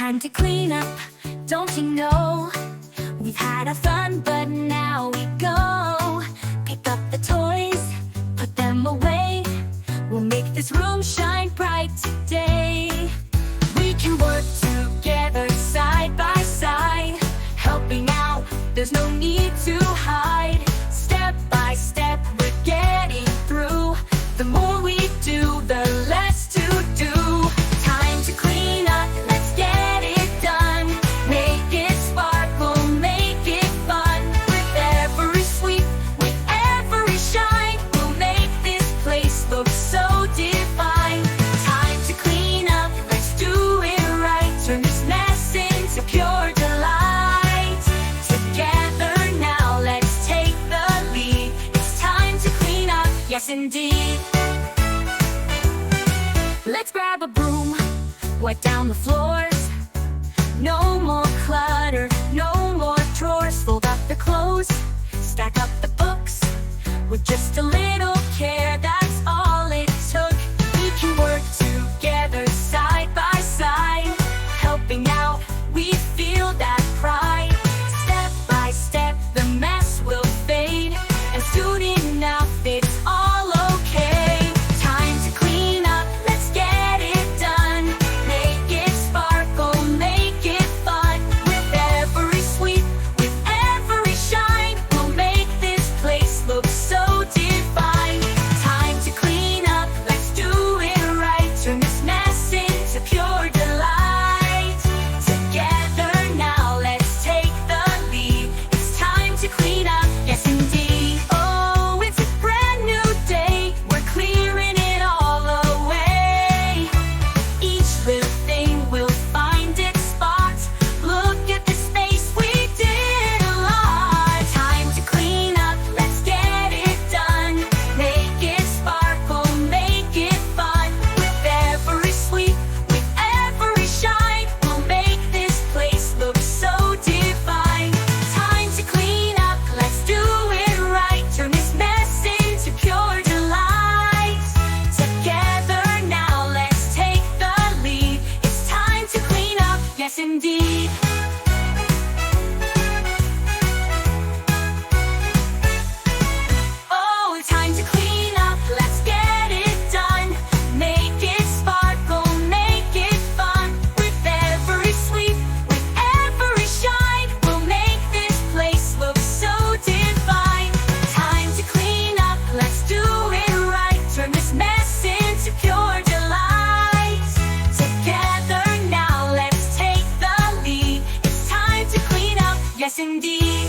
time to clean up, don't you know? We've had our fun, but now we go. Pick up the toys, put them away. We'll make this room shine bright today. We can work together side by side, helping out, there's no need to hide. Step by step, we're getting through. The more we do, the less to do. Time to clean up, let's get it done. Make it sparkle, make it fun. With every sweep, with every shine, we'll make this place look so divine. Time to clean up, let's do it right. Turn this mess into pure delight. Together now, let's take the lead. It's time to clean up, yes indeed. Let's grab a broom, wipe down the floors. No more clutter, no more drawers. Fold up the clothes, stack up the books. With just a little care, that's all it took. We can work together side by side, helping out, we feel that pride. Step by step, the mess will fade, and soon enough, it's all okay. Time to clean up, let's get it done. Make it sparkle, make it fun. With every sweep, with every shine, we'll make this place look so divine. Time to clean up, let's do it right. Turn this mess into pure delight. Together now, let's take the lead. It's time to clean up, yes indeed. Oh, it's a brand new day. We're clearing it all away. Each little thing will find its spot. Look at the space, we did a lot. Time to clean up, let's get it done. Make it sparkle, make it fun. With every sweep, with every shine, we'll make this place look so divine. Time to clean up, let's do it right. Turn this mess into pure delight. Together now, let's take the lead. It's time to clean up, yes indeed. Oh, time to clean up, let's get it done. Make it sparkle, make it fun. With every sweep, with every shine, we'll make this place look so divine. Time to clean up, let's do it right. Turn this mess into pure delight. Together now, let's take the lead. It's time to clean up, yes indeed.